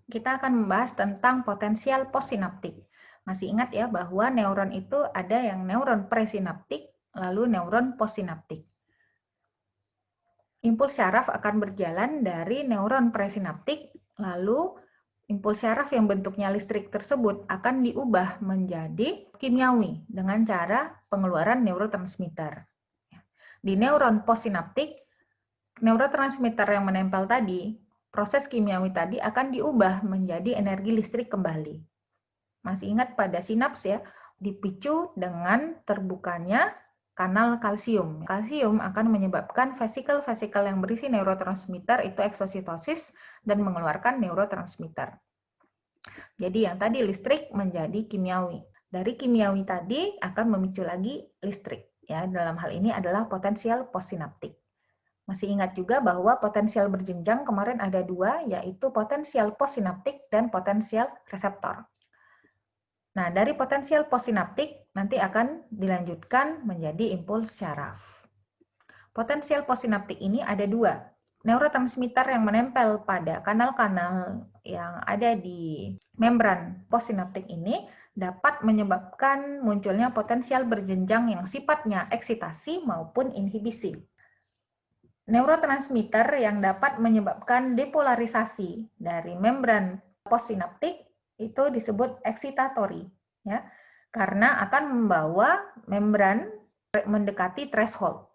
kita akan membahas tentang potensial postsinaptik. Masih ingat ya bahwa neuron itu ada yang neuron presinaptik, lalu neuron postsinaptik. Impuls syaraf akan berjalan dari neuron presinaptik, lalu impuls syaraf yang bentuknya listrik tersebut akan diubah menjadi kimiawi dengan cara pengeluaran neurotransmitter. Di neuron postsinaptik, neurotransmitter yang menempel tadi, proses kimiawi tadi akan diubah menjadi energi listrik kembali. Masih ingat pada sinaps ya, dipicu dengan terbukanya kanal kalsium. Kalsium akan menyebabkan vesikel-vesikel yang berisi neurotransmitter itu eksositosis dan mengeluarkan neurotransmitter. Jadi yang tadi listrik menjadi kimiawi. Dari kimiawi tadi akan memicu lagi listrik. Ya, dalam hal ini adalah potensial postsinaptik. Masih ingat juga bahwa potensial berjenjang kemarin ada dua, yaitu potensial postsinaptik dan potensial reseptor. Nah, dari potensial postsinaptik nanti akan dilanjutkan menjadi impuls syaraf. Potensial postsinaptik ini ada dua. Neurotransmitter yang menempel pada kanal-kanal yang ada di membran postsinaptik ini dapat menyebabkan munculnya potensial berjenjang yang sifatnya eksitasi maupun inhibisi. Neurotransmitter yang dapat menyebabkan depolarisasi dari membran postsinaptik itu disebut excitatory, ya, karena akan membawa membran mendekati threshold.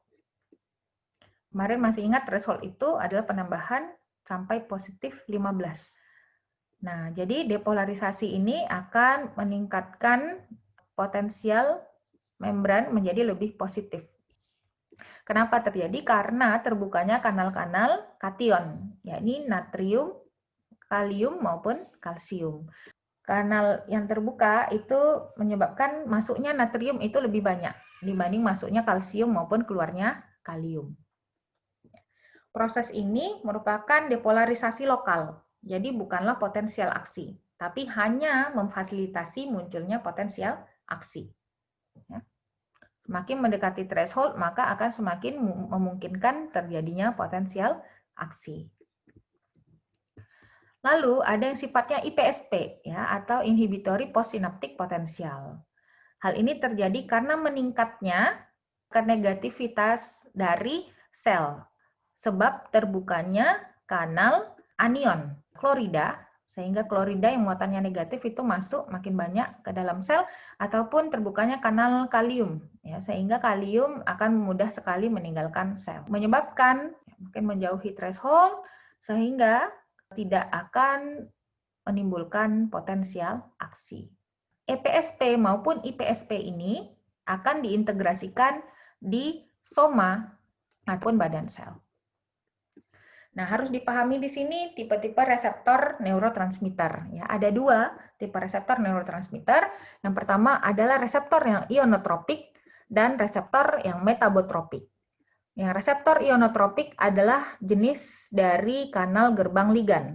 Kemarin masih ingat threshold itu adalah penambahan sampai positif 15. Nah, jadi depolarisasi ini akan meningkatkan potensial membran menjadi lebih positif. Kenapa terjadi? Karena terbukanya kanal-kanal kation, yakni natrium, kalium maupun kalsium. Kanal yang terbuka itu menyebabkan masuknya natrium itu lebih banyak dibanding masuknya kalsium maupun keluarnya kalium. Proses ini merupakan depolarisasi lokal, jadi bukanlah potensial aksi, tapi hanya memfasilitasi munculnya potensial aksi. Ya. Semakin mendekati threshold, maka akan semakin memungkinkan terjadinya potensial aksi. Lalu ada yang sifatnya IPSP ya, atau inhibitory postsynaptic potential. Hal ini terjadi karena meningkatnya negativitas dari sel sebab terbukanya kanal anion klorida, sehingga klorida yang muatannya negatif itu masuk makin banyak ke dalam sel, ataupun terbukanya kanal kalium ya, sehingga kalium akan mudah sekali meninggalkan sel, menyebabkan mungkin menjauhi threshold sehingga tidak akan menimbulkan potensial aksi. EPSP maupun IPSP ini akan diintegrasikan di soma maupun badan sel. Nah, harus dipahami di sini tipe-tipe reseptor neurotransmitter. Ya, ada dua tipe reseptor neurotransmitter. Yang pertama adalah reseptor yang ionotropik dan reseptor yang metabotropik. Yang reseptor ionotropik adalah jenis dari kanal gerbang ligan.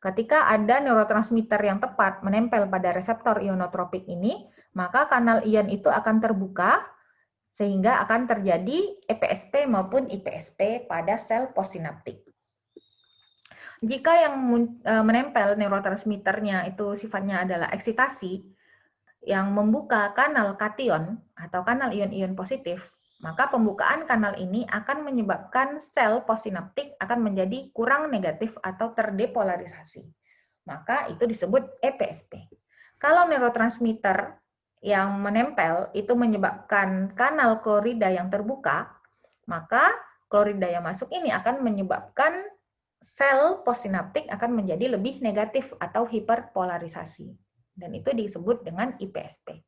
Ketika ada neurotransmitter yang tepat menempel pada reseptor ionotropik ini, maka kanal ion itu akan terbuka sehingga akan terjadi EPSP maupun IPSP pada sel postsinaptik. Jika yang menempel neurotransmitternya itu sifatnya adalah eksitasi, yang membuka kanal kation atau kanal ion-ion positif, maka pembukaan kanal ini akan menyebabkan sel postsinaptik akan menjadi kurang negatif atau terdepolarisasi. Maka itu disebut EPSP. Kalau neurotransmitter yang menempel itu menyebabkan kanal klorida yang terbuka, maka klorida yang masuk ini akan menyebabkan sel postsinaptik akan menjadi lebih negatif atau hiperpolarisasi. Dan itu disebut dengan IPSP.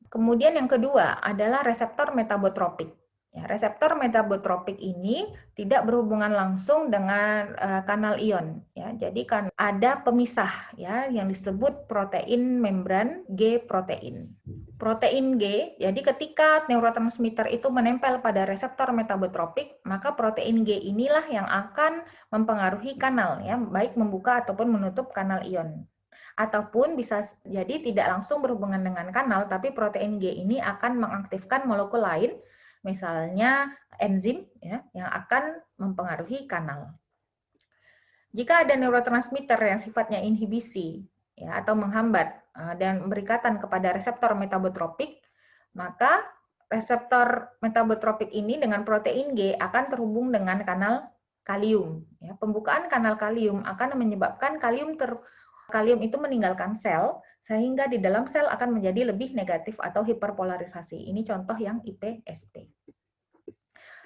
Kemudian yang kedua adalah reseptor metabotropik. Ya, reseptor metabotropik ini tidak berhubungan langsung dengan kanal ion. Ya, jadi kan ada pemisah ya yang disebut protein membran G protein. Protein G, jadi ketika neurotransmitter itu menempel pada reseptor metabotropik, maka protein G inilah yang akan mempengaruhi kanal, ya, baik membuka ataupun menutup kanal ion. Ataupun bisa jadi tidak langsung berhubungan dengan kanal, tapi protein G ini akan mengaktifkan molekul lain, misalnya enzim, ya, yang akan mempengaruhi kanal. Jika ada neurotransmitter yang sifatnya inhibisi ya, atau menghambat dan berikatan kepada reseptor metabotropik, maka reseptor metabotropik ini dengan protein G akan terhubung dengan kanal kalium. Ya, pembukaan kanal kalium akan menyebabkan kalium itu meninggalkan sel, sehingga di dalam sel akan menjadi lebih negatif atau hiperpolarisasi. Ini contoh yang IPSP.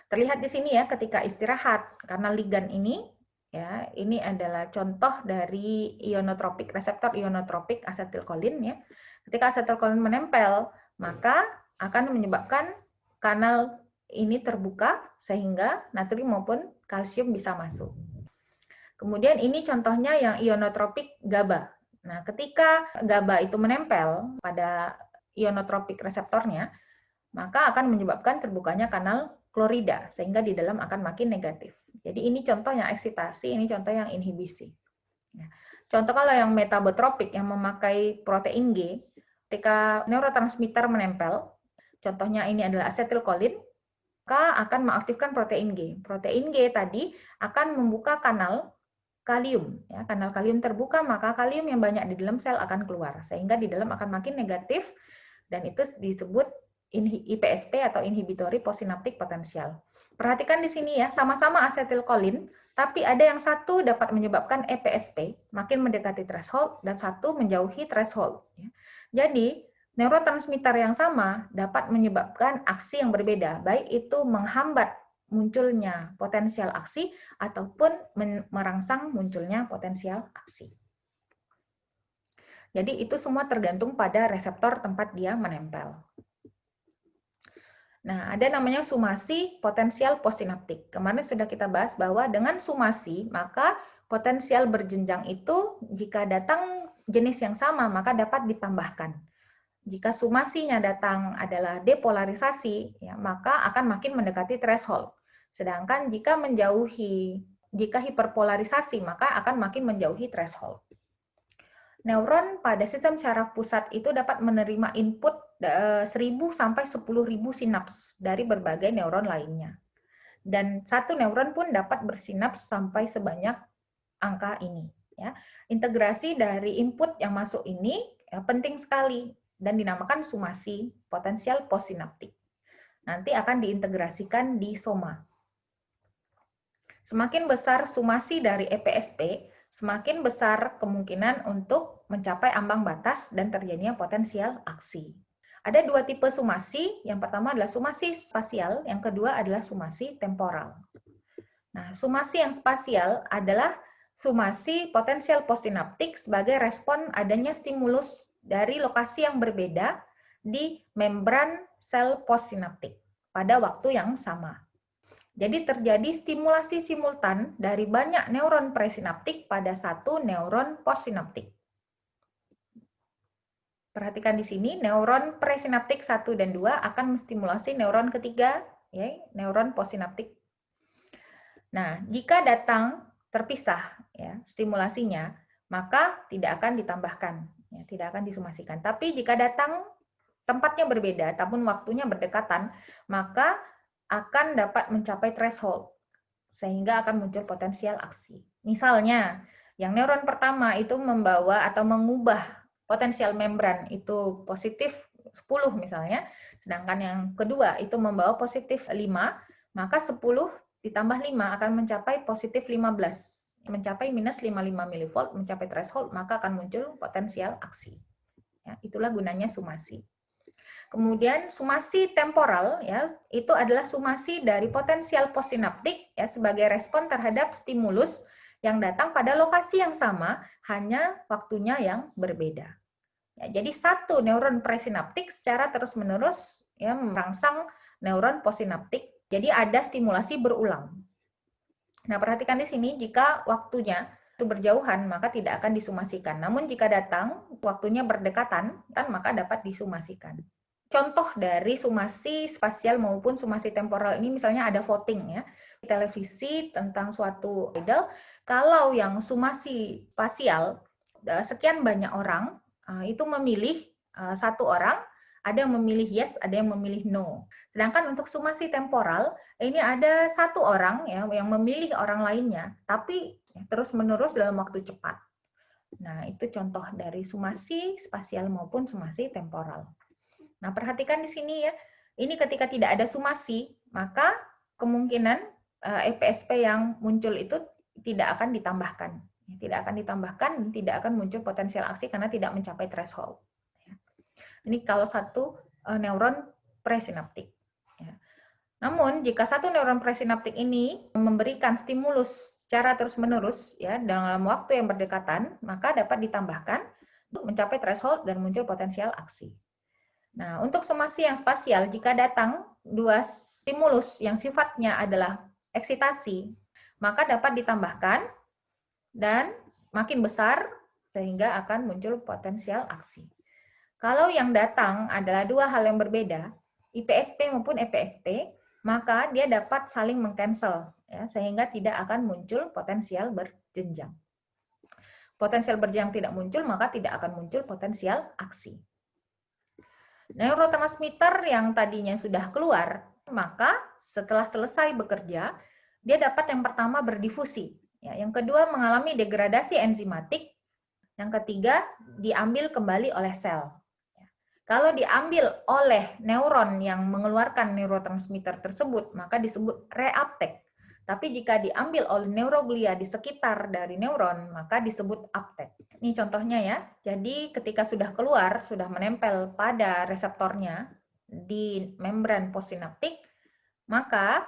Terlihat di sini ya ketika istirahat, karena ligan ini, ya ini adalah contoh dari ionotropik, reseptor ionotropik asetilkolin ya. Ketika asetilkolin menempel, maka akan menyebabkan kanal ini terbuka sehingga natrium maupun kalsium bisa masuk. Kemudian ini contohnya yang ionotropik GABA. Nah, ketika GABA itu menempel pada ionotropik reseptornya, maka akan menyebabkan terbukanya kanal klorida, sehingga di dalam akan makin negatif. Jadi ini contoh yang eksitasi, ini contoh yang inhibisi. Contoh kalau yang metabotropik yang memakai protein G, ketika neurotransmitter menempel, contohnya ini adalah asetilkolin, maka akan mengaktifkan protein G. Protein G tadi akan membuka kanal kalium. Ya, kanal kalium terbuka, maka kalium yang banyak di dalam sel akan keluar, sehingga di dalam akan makin negatif, dan itu disebut IPSP atau inhibitory postsynaptic potential. Perhatikan di sini ya, sama-sama asetilkolin, tapi ada yang satu dapat menyebabkan EPSP, makin mendekati threshold, dan satu menjauhi threshold. Jadi, neurotransmitter yang sama dapat menyebabkan aksi yang berbeda, baik itu menghambat munculnya potensial aksi ataupun merangsang munculnya potensial aksi. Jadi itu semua tergantung pada reseptor tempat dia menempel. Nah, ada namanya sumasi potensial postsinaptik. Kemarin sudah kita bahas bahwa dengan sumasi, maka potensial berjenjang itu jika datang jenis yang sama, maka dapat ditambahkan. Jika sumasinya datang adalah depolarisasi, ya, maka akan makin mendekati threshold. Sedangkan jika hiperpolarisasi, maka akan makin menjauhi threshold. Neuron pada sistem syaraf pusat itu dapat menerima input 1.000 sampai 10.000 sinaps dari berbagai neuron lainnya. Dan satu neuron pun dapat bersinaps sampai sebanyak angka ini. Ya. Integrasi dari input yang masuk ini ya, penting sekali dan dinamakan sumasi potensial postsinaptik. Nanti akan diintegrasikan di soma. Semakin besar sumasi dari EPSP, semakin besar kemungkinan untuk mencapai ambang batas dan terjadinya potensial aksi. Ada dua tipe sumasi, yang pertama adalah sumasi spasial, yang kedua adalah sumasi temporal. Nah, sumasi yang spasial adalah sumasi potensial postsinaptik sebagai respon adanya stimulus dari lokasi yang berbeda di membran sel postsinaptik pada waktu yang sama. Jadi terjadi stimulasi simultan dari banyak neuron presinaptik pada satu neuron postsinaptik. Perhatikan di sini, neuron presinaptik 1 dan 2 akan menstimulasi neuron ketiga, ya, neuron postsinaptik. Nah, jika datang terpisah ya, stimulasinya, maka tidak akan ditambahkan, ya, tidak akan disumasikan. Tapi jika datang tempatnya berbeda, ataupun waktunya berdekatan, maka akan dapat mencapai threshold, sehingga akan muncul potensial aksi. Misalnya, yang neuron pertama itu membawa atau mengubah potensial membran itu positif 10 misalnya, sedangkan yang kedua itu membawa positif 5, maka 10 ditambah 5 akan mencapai positif 15. Mencapai minus 55 mV, mencapai threshold, maka akan muncul potensial aksi. Ya, itulah gunanya sumasi. Kemudian sumasi temporal ya, itu adalah sumasi dari potensial postsinaptik ya sebagai respon terhadap stimulus yang datang pada lokasi yang sama, hanya waktunya yang berbeda. Ya, jadi satu neuron presinaptik secara terus-menerus ya merangsang neuron postsinaptik. Jadi ada stimulasi berulang. Nah, perhatikan di sini jika waktunya itu berjauhan maka tidak akan disumasikan. Namun jika datang waktunya berdekatan kan maka dapat disumasikan. Contoh dari sumasi spasial maupun sumasi temporal ini misalnya ada voting ya di televisi tentang suatu idol. Kalau yang sumasi spasial sekian banyak orang itu memilih satu orang, Ada yang memilih yes, ada yang memilih no. Sedangkan untuk sumasi temporal, ini ada satu orang ya yang memilih orang lainnya, tapi terus-menerus dalam waktu cepat. Nah, itu contoh dari sumasi spasial maupun sumasi temporal. Nah, perhatikan di sini ya. Ini ketika tidak ada sumasi, maka kemungkinan EPSP yang muncul itu tidak akan ditambahkan. Tidak akan ditambahkan, tidak akan muncul potensial aksi karena tidak mencapai threshold. Ini kalau satu neuron presinaptik. Namun, jika satu neuron presinaptik ini memberikan stimulus secara terus-menerus ya dalam waktu yang berdekatan, maka dapat ditambahkan untuk mencapai threshold dan muncul potensial aksi. Nah, untuk sumasi yang spasial, jika datang dua stimulus yang sifatnya adalah eksitasi, maka dapat ditambahkan dan makin besar sehingga akan muncul potensial aksi. Kalau yang datang adalah dua hal yang berbeda, IPSP maupun EPSP, maka dia dapat saling meng-cancel, ya, sehingga tidak akan muncul potensial berjenjang. Potensial berjenjang tidak muncul, maka tidak akan muncul potensial aksi. Neurotransmitter yang tadinya sudah keluar, maka setelah selesai bekerja, dia dapat yang pertama berdifusi, ya, yang kedua mengalami degradasi enzimatik, yang ketiga diambil kembali oleh sel. Kalau diambil oleh neuron yang mengeluarkan neurotransmitter tersebut, maka disebut reuptake. Tapi jika diambil oleh neuroglia di sekitar dari neuron, maka disebut uptake. Ini contohnya ya. Jadi ketika sudah keluar, sudah menempel pada reseptornya di membran postsinaptik, maka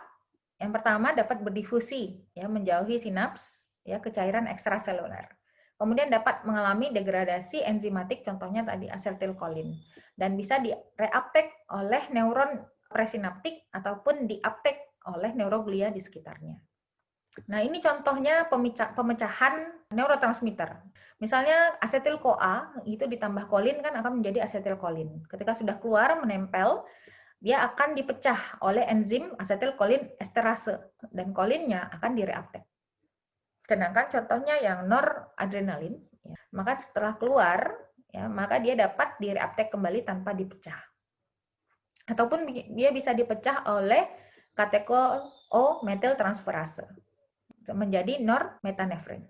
yang pertama dapat berdifusi, ya, menjauhi sinaps, ya, ke cairan ekstraseluler. Kemudian dapat mengalami degradasi enzimatik, contohnya tadi asetilkolin, dan bisa di-reuptake oleh neuron presinaptik ataupun di-uptake oleh neuroglia di sekitarnya. Nah, ini contohnya pemecahan neurotransmitter. Misalnya asetil-CoA itu ditambah kolin kan akan menjadi asetilkolin. Ketika sudah keluar menempel, dia akan dipecah oleh enzim asetilkolin esterase dan kolinnya akan di-reuptake. Sedangkan contohnya yang noradrenalin, ya, maka setelah keluar, ya, maka dia dapat di-reuptake kembali tanpa dipecah. Ataupun dia bisa dipecah oleh kateko-O-metiltransferase menjadi normetanefrin.